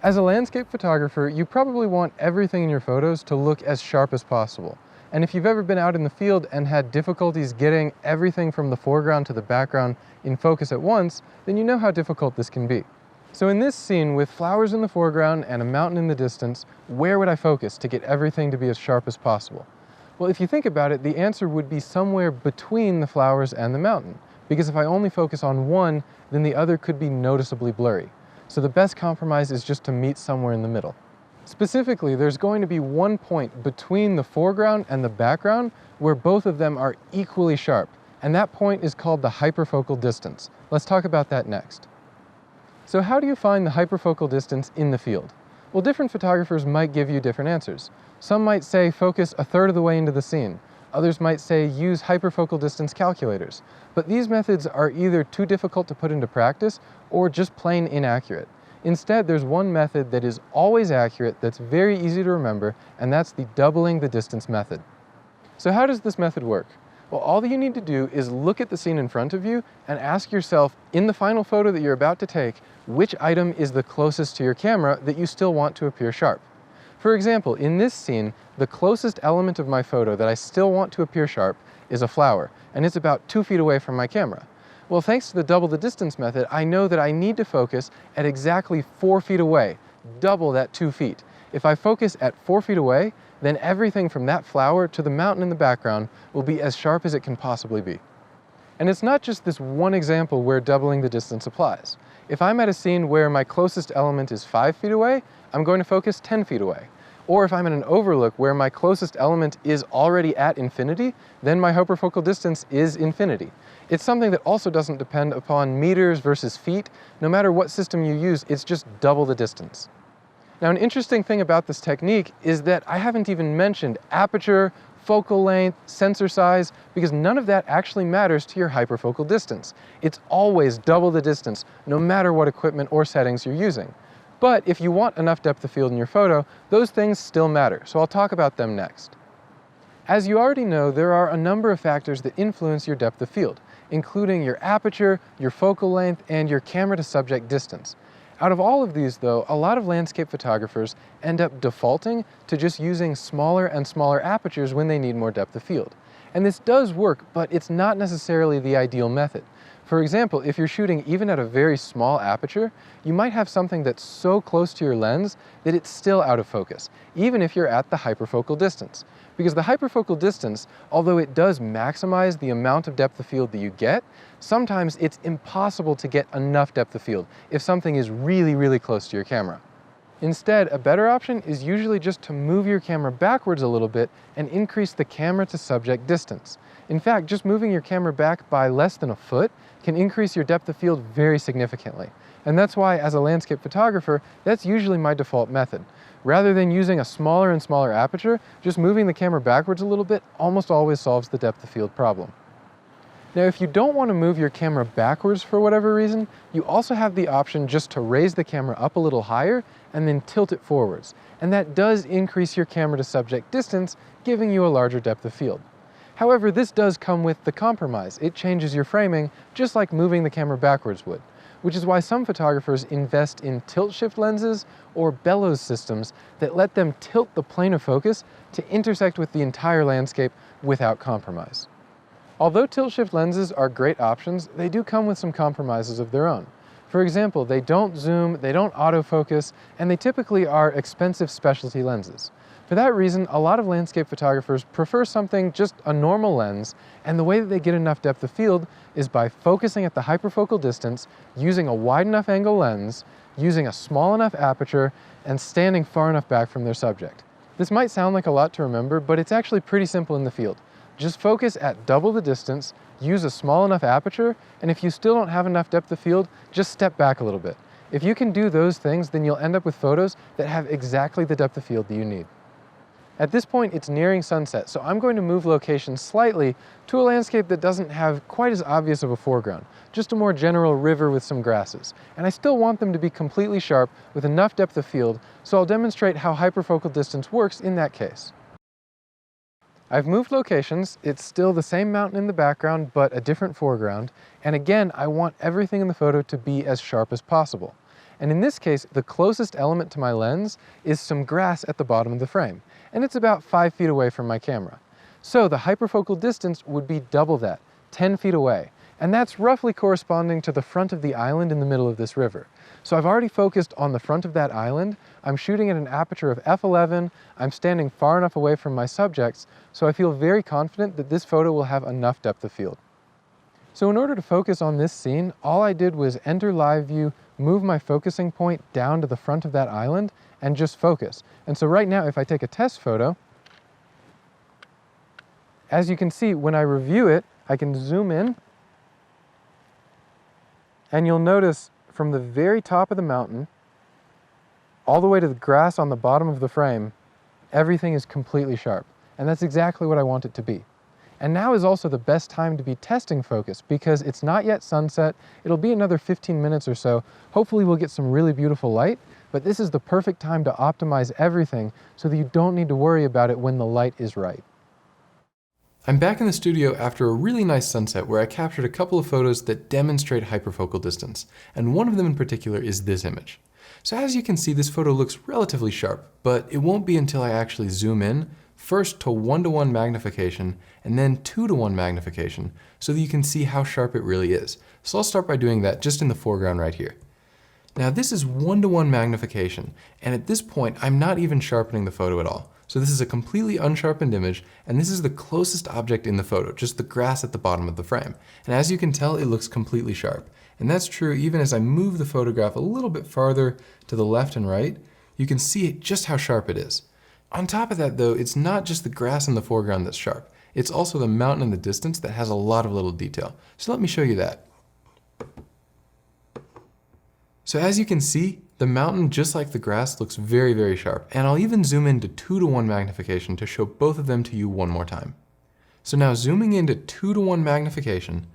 As a landscape photographer, you probably want everything in your photos to look as sharp as possible. And if you've ever been out in the field and had difficulties getting everything from the foreground to the background in focus at once, then you know how difficult this can be. So in this scene, with flowers in the foreground and a mountain in the distance, where would I focus to get everything to be as sharp as possible? Well, if you think about it, the answer would be somewhere between the flowers and the mountain, because if I only focus on one, then the other could be noticeably blurry. So the best compromise is just to meet somewhere in the middle. Specifically, there's going to be one point between the foreground and the background where both of them are equally sharp, and that point is called the hyperfocal distance. Let's talk about that next. So how do you find the hyperfocal distance in the field? Well, different photographers might give you different answers. Some might say focus a third of the way into the scene. Others might say use hyperfocal distance calculators. But these methods are either too difficult to put into practice or just plain inaccurate. Instead, there's one method that is always accurate, that's very easy to remember, and that's the doubling the distance method. So how does this method work? Well, all that you need to do is look at the scene in front of you and ask yourself, in the final photo that you're about to take, which item is the closest to your camera that you still want to appear sharp. For example, in this scene, the closest element of my photo that I still want to appear sharp is a flower, and it's about 2 feet away from my camera. Well, thanks to the double the distance method, I know that I need to focus at exactly 4 feet away, double that 2 feet. If I focus at 4 feet away, then everything from that flower to the mountain in the background will be as sharp as it can possibly be. And it's not just this one example where doubling the distance applies. If I'm at a scene where my closest element is 5 feet away, I'm going to focus 10 feet away. Or if I'm in an overlook where my closest element is already at infinity, then my hyperfocal distance is infinity. It's something that also doesn't depend upon meters versus feet. No matter what system you use, it's just double the distance. Now, an interesting thing about this technique is that I haven't even mentioned aperture, focal length, sensor size, because none of that actually matters to your hyperfocal distance. It's always double the distance, no matter what equipment or settings you're using. But if you want enough depth of field in your photo, those things still matter, so I'll talk about them next. As you already know, there are a number of factors that influence your depth of field, including your aperture, your focal length, and your camera to subject distance. Out of all of these, though, a lot of landscape photographers end up defaulting to just using smaller and smaller apertures when they need more depth of field. And this does work, but it's not necessarily the ideal method. For example, if you're shooting even at a very small aperture, you might have something that's so close to your lens that it's still out of focus, even if you're at the hyperfocal distance. Because the hyperfocal distance, although it does maximize the amount of depth of field that you get, sometimes it's impossible to get enough depth of field if something is really, really close to your camera. Instead, a better option is usually just to move your camera backwards a little bit and increase the camera to subject distance. In fact, just moving your camera back by less than a foot can increase your depth of field very significantly. And that's why, as a landscape photographer, that's usually my default method. Rather than using a smaller and smaller aperture, just moving the camera backwards a little bit almost always solves the depth of field problem. Now, if you don't want to move your camera backwards for whatever reason, you also have the option just to raise the camera up a little higher and then tilt it forwards. And that does increase your camera to subject distance, giving you a larger depth of field. However, this does come with the compromise. It changes your framing just like moving the camera backwards would, which is why some photographers invest in tilt-shift lenses or bellows systems that let them tilt the plane of focus to intersect with the entire landscape without compromise. Although tilt-shift lenses are great options, they do come with some compromises of their own. For example, they don't zoom, they don't autofocus, and they typically are expensive specialty lenses. For that reason, a lot of landscape photographers prefer something just a normal lens, and the way that they get enough depth of field is by focusing at the hyperfocal distance, using a wide enough angle lens, using a small enough aperture, and standing far enough back from their subject. This might sound like a lot to remember, but it's actually pretty simple in the field. Just focus at double the distance, use a small enough aperture, and if you still don't have enough depth of field, just step back a little bit. If you can do those things, then you'll end up with photos that have exactly the depth of field that you need. At this point, it's nearing sunset, so I'm going to move location slightly to a landscape that doesn't have quite as obvious of a foreground, just a more general river with some grasses. And I still want them to be completely sharp with enough depth of field, so I'll demonstrate how hyperfocal distance works in that case. I've moved locations. It's still the same mountain in the background, but a different foreground. And again, I want everything in the photo to be as sharp as possible. And in this case, the closest element to my lens is some grass at the bottom of the frame, and it's about 5 feet away from my camera. So the hyperfocal distance would be double that, 10 feet away. And that's roughly corresponding to the front of the island in the middle of this river. So I've already focused on the front of that island. I'm shooting at an aperture of f11. I'm standing far enough away from my subjects, so I feel very confident that this photo will have enough depth of field. So in order to focus on this scene, all I did was enter live view, move my focusing point down to the front of that island, and just focus. And so right now, if I take a test photo, as you can see, when I review it, I can zoom in, and you'll notice from the very top of the mountain all the way to the grass on the bottom of the frame, everything is completely sharp. And that's exactly what I want it to be. And now is also the best time to be testing focus because it's not yet sunset. It'll be another 15 minutes or so. Hopefully we'll get some really beautiful light, but this is the perfect time to optimize everything so that you don't need to worry about it when the light is right. I'm back in the studio after a really nice sunset where I captured a couple of photos that demonstrate hyperfocal distance, and one of them in particular is this image. So as you can see, this photo looks relatively sharp, but it won't be until I actually zoom in, first to 1:1 magnification, and then 2:1 magnification, so that you can see how sharp it really is. So I'll start by doing that just in the foreground right here. Now this is 1:1 magnification, and at this point I'm not even sharpening the photo at all. So this is a completely unsharpened image, and this is the closest object in the photo, just the grass at the bottom of the frame. And as you can tell, it looks completely sharp. And that's true even as I move the photograph a little bit farther to the left and right, you can see just how sharp it is. On top of that though, it's not just the grass in the foreground that's sharp, it's also the mountain in the distance that has a lot of little detail. So let me show you that. So as you can see, the mountain, just like the grass, looks very, very sharp, and I'll even zoom into 2:1 magnification to show both of them to you one more time. So now zooming into 2:1 magnification,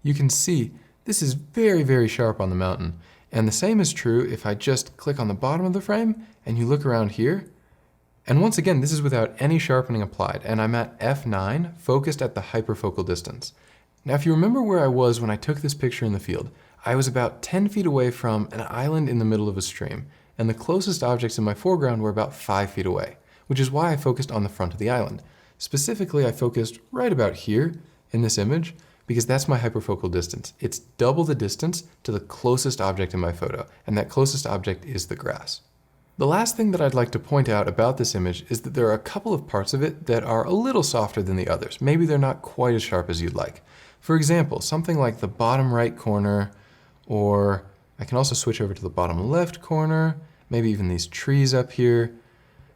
you can see this is very, very sharp on the mountain, and the same is true if I just click on the bottom of the frame and you look around here. And once again, this is without any sharpening applied, and I'm at f9, focused at the hyperfocal distance. Now if you remember where I was when I took this picture in the field, I was about 10 feet away from an island in the middle of a stream, and the closest objects in my foreground were about 5 feet away, which is why I focused on the front of the island. Specifically, I focused right about here in this image, because that's my hyperfocal distance. It's double the distance to the closest object in my photo, and that closest object is the grass. The last thing that I'd like to point out about this image is that there are a couple of parts of it that are a little softer than the others. Maybe they're not quite as sharp as you'd like. For example, something like the bottom right corner, or I can also switch over to the bottom left corner, maybe even these trees up here.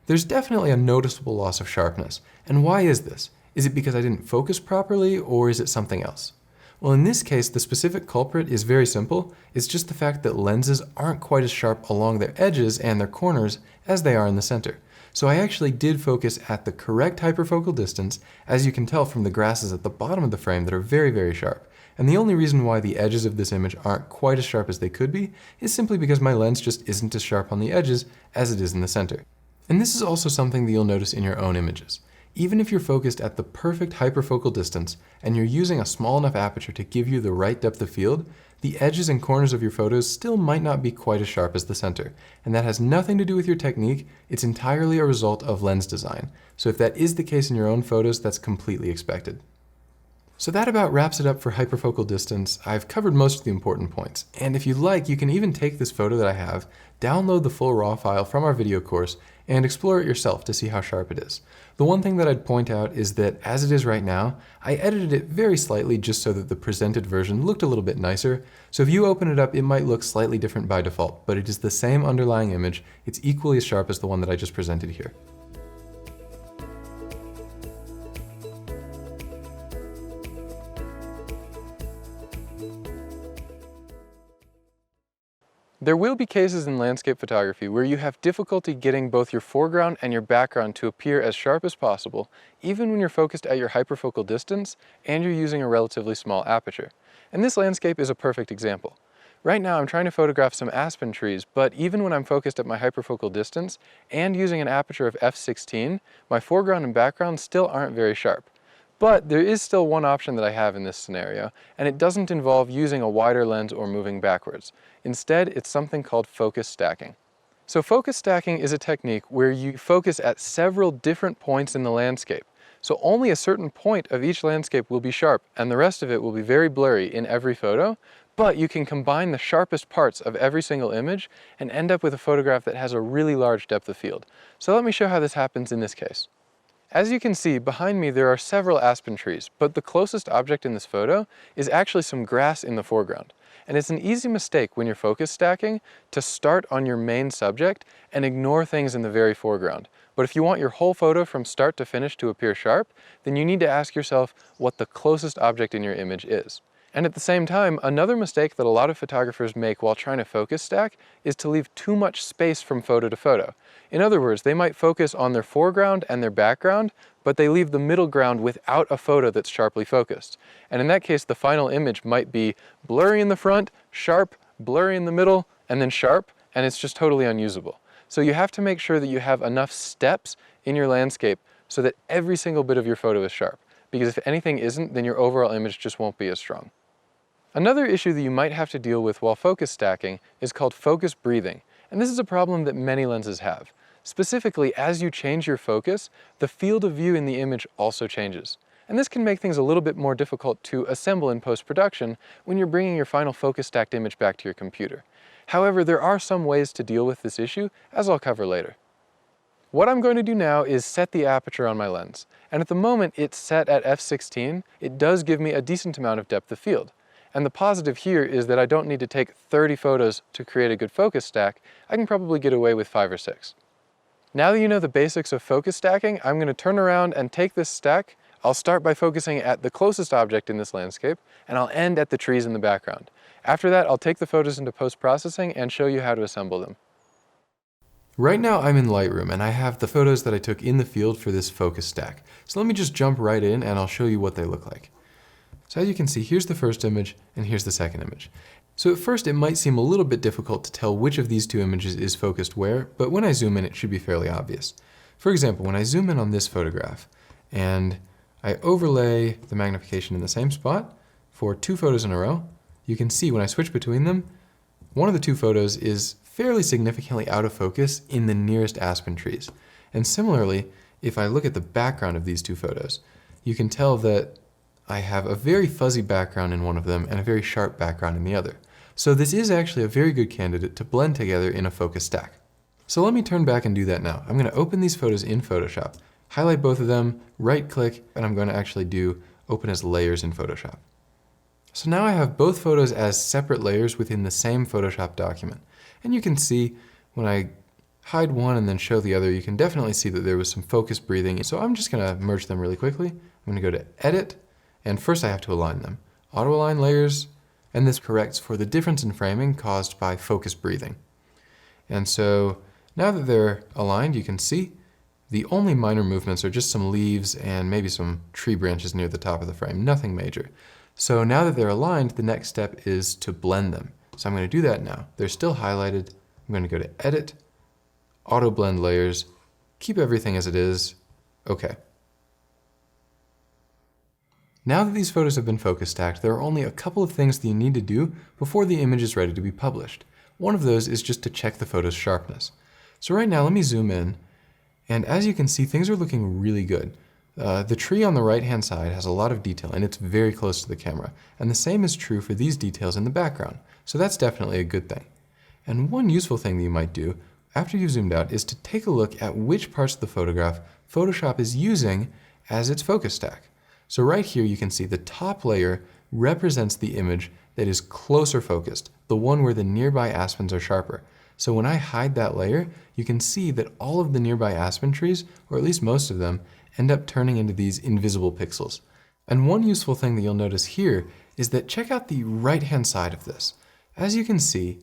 There's definitely a noticeable loss of sharpness. And why is this? Is it because I didn't focus properly, or is it something else? Well, in this case, the specific culprit is very simple. It's just the fact that lenses aren't quite as sharp along their edges and their corners as they are in the center. So I actually did focus at the correct hyperfocal distance, as you can tell from the grasses at the bottom of the frame that are very, very sharp. And the only reason why the edges of this image aren't quite as sharp as they could be is simply because my lens just isn't as sharp on the edges as it is in the center. And this is also something that you'll notice in your own images. Even if you're focused at the perfect hyperfocal distance and you're using a small enough aperture to give you the right depth of field, the edges and corners of your photos still might not be quite as sharp as the center. And that has nothing to do with your technique, it's entirely a result of lens design. So if that is the case in your own photos, that's completely expected. So that about wraps it up for hyperfocal distance. I've covered most of the important points. And if you like, you can even take this photo that I have, download the full RAW file from our video course, and explore it yourself to see how sharp it is. The one thing that I'd point out is that as it is right now, I edited it very slightly just so that the presented version looked a little bit nicer. So if you open it up, it might look slightly different by default, but it is the same underlying image. It's equally as sharp as the one that I just presented here. There will be cases in landscape photography where you have difficulty getting both your foreground and your background to appear as sharp as possible, even when you're focused at your hyperfocal distance and you're using a relatively small aperture. And this landscape is a perfect example. Right now I'm trying to photograph some aspen trees, but even when I'm focused at my hyperfocal distance and using an aperture of f16, my foreground and background still aren't very sharp. But there is still one option that I have in this scenario, and it doesn't involve using a wider lens or moving backwards. Instead, it's something called focus stacking. So focus stacking is a technique where you focus at several different points in the landscape. So only a certain point of each landscape will be sharp, and the rest of it will be very blurry in every photo, but you can combine the sharpest parts of every single image and end up with a photograph that has a really large depth of field. So let me show how this happens in this case. As you can see, behind me there are several aspen trees, but the closest object in this photo is actually some grass in the foreground. And it's an easy mistake when you're focus stacking to start on your main subject and ignore things in the very foreground. But if you want your whole photo from start to finish to appear sharp, then you need to ask yourself what the closest object in your image is. And at the same time, another mistake that a lot of photographers make while trying to focus stack is to leave too much space from photo to photo. In other words, they might focus on their foreground and their background, but they leave the middle ground without a photo that's sharply focused. And in that case, the final image might be blurry in the front, sharp, blurry in the middle, and then sharp, and it's just totally unusable. So you have to make sure that you have enough steps in your landscape so that every single bit of your photo is sharp. Because if anything isn't, then your overall image just won't be as strong. Another issue that you might have to deal with while focus stacking is called focus breathing, and this is a problem that many lenses have. Specifically, as you change your focus, the field of view in the image also changes. And this can make things a little bit more difficult to assemble in post-production when you're bringing your final focus stacked image back to your computer. However, there are some ways to deal with this issue, as I'll cover later. What I'm going to do now is set the aperture on my lens, and at the moment it's set at f/16. It does give me a decent amount of depth of field. And the positive here is that I don't need to take 30 photos to create a good focus stack. I can probably get away with 5 or 6. Now that you know the basics of focus stacking, I'm going to turn around and take this stack. I'll start by focusing at the closest object in this landscape, and I'll end at the trees in the background. After that, I'll take the photos into post-processing and show you how to assemble them. Right now I'm in Lightroom, and I have the photos that I took in the field for this focus stack. So let me just jump right in and I'll show you what they look like. So as you can see, here's the first image and here's the second image. So at first it might seem a little bit difficult to tell which of these two images is focused where, but when I zoom in it should be fairly obvious. For example, when I zoom in on this photograph and I overlay the magnification in the same spot for 2 photos in a row, you can see when I switch between them, one of the 2 photos is fairly significantly out of focus in the nearest aspen trees. And similarly, if I look at the background of these 2 photos, you can tell that I have a very fuzzy background in one of them and a very sharp background in the other. So this is actually a very good candidate to blend together in a focus stack. So let me turn back and do that now. I'm going to open these photos in Photoshop, highlight both of them, right click, and I'm going to actually do open as layers in Photoshop. So now I have both photos as separate layers within the same Photoshop document. And you can see when I hide one and then show the other, you can definitely see that there was some focus breathing. So I'm just going to merge them really quickly. I'm going to go to Edit, and first I have to align them. Auto align layers, and this corrects for the difference in framing caused by focus breathing. And so now that they're aligned, you can see the only minor movements are just some leaves and maybe some tree branches near the top of the frame, nothing major. So now that they're aligned, the next step is to blend them. So I'm going to do that now. They're still highlighted. I'm going to go to Edit, Auto Blend Layers, keep everything as it is, OK. Now that these photos have been focus stacked, there are only a couple of things that you need to do before the image is ready to be published. One of those is just to check the photo's sharpness. So right now, let me zoom in, and as you can see, things are looking really good. The tree on the right-hand side has a lot of detail, and it's very close to the camera. And the same is true for these details in the background. So that's definitely a good thing. And one useful thing that you might do after you've zoomed out is to take a look at which parts of the photograph Photoshop is using as its focus stack. So right here you can see the top layer represents the image that is closer focused, the one where the nearby aspens are sharper. So when I hide that layer, you can see that all of the nearby aspen trees, or at least most of them, end up turning into these invisible pixels. And one useful thing that you'll notice here is that check out the right-hand side of this. As you can see,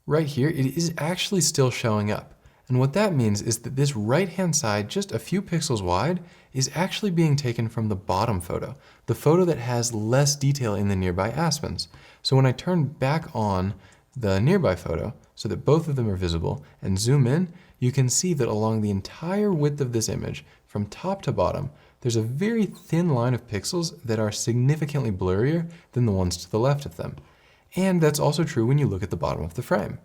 right here, it is actually still showing up. And what that means is that this right-hand side, just a few pixels wide, is actually being taken from the bottom photo, the photo that has less detail in the nearby aspens. So when I turn back on the nearby photo, so that both of them are visible, and zoom in, you can see that along the entire width of this image, from top to bottom, there's a very thin line of pixels that are significantly blurrier than the ones to the left of them. And that's also true when you look at the bottom of the frame.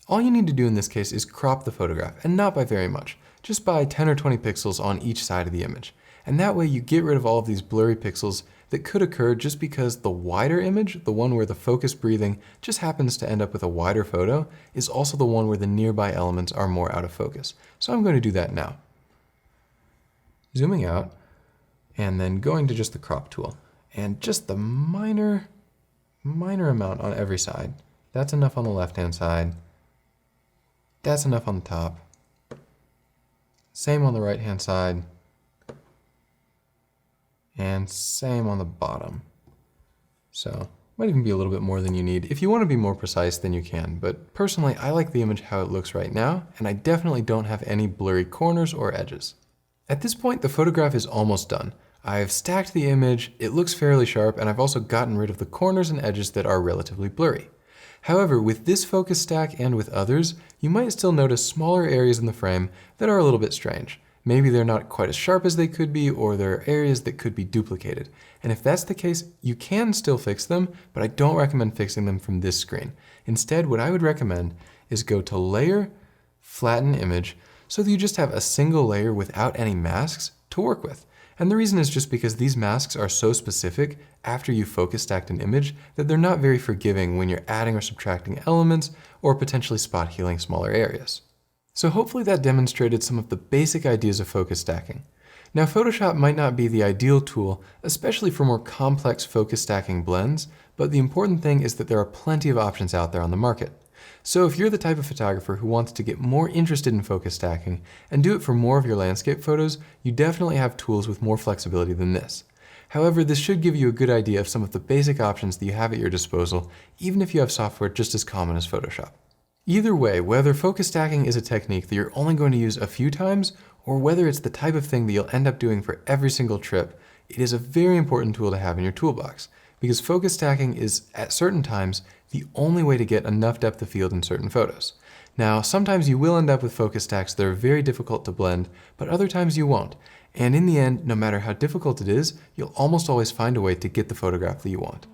All you need to do in this case is crop the photograph, and not by very much, just by 10 or 20 pixels on each side of the image. And that way you get rid of all of these blurry pixels that could occur just because the wider image, the one where the focus breathing just happens to end up with a wider photo, is also the one where the nearby elements are more out of focus. So I'm going to do that now. Zooming out, and then going to just the crop tool, and just the minor amount on every side. That's enough on the left-hand side. That's enough on the top. Same on the right-hand side. And same on the bottom. So, might even be a little bit more than you need. If you want to be more precise, then you can. But personally, I like the image how it looks right now, and I definitely don't have any blurry corners or edges. At this point, the photograph is almost done. I've stacked the image, it looks fairly sharp, and I've also gotten rid of the corners and edges that are relatively blurry. However, with this focus stack and with others, you might still notice smaller areas in the frame that are a little bit strange. Maybe they're not quite as sharp as they could be, or there are areas that could be duplicated. And if that's the case, you can still fix them, but I don't recommend fixing them from this screen. Instead, what I would recommend is go to Layer, Flatten Image, so that you just have a single layer without any masks to work with. And the reason is just because these masks are so specific after you focus stacked an image that they're not very forgiving when you're adding or subtracting elements or potentially spot healing smaller areas. So hopefully that demonstrated some of the basic ideas of focus stacking. Now Photoshop might not be the ideal tool, especially for more complex focus stacking blends, but the important thing is that there are plenty of options out there on the market. So if you're the type of photographer who wants to get more interested in focus stacking and do it for more of your landscape photos, you definitely have tools with more flexibility than this. However, this should give you a good idea of some of the basic options that you have at your disposal, even if you have software just as common as Photoshop. Either way, whether focus stacking is a technique that you're only going to use a few times, or whether it's the type of thing that you'll end up doing for every single trip, it is a very important tool to have in your toolbox, because focus stacking is, at certain times, the only way to get enough depth of field in certain photos. Now, sometimes you will end up with focus stacks that are very difficult to blend, but other times you won't. And in the end, no matter how difficult it is, you'll almost always find a way to get the photograph that you want.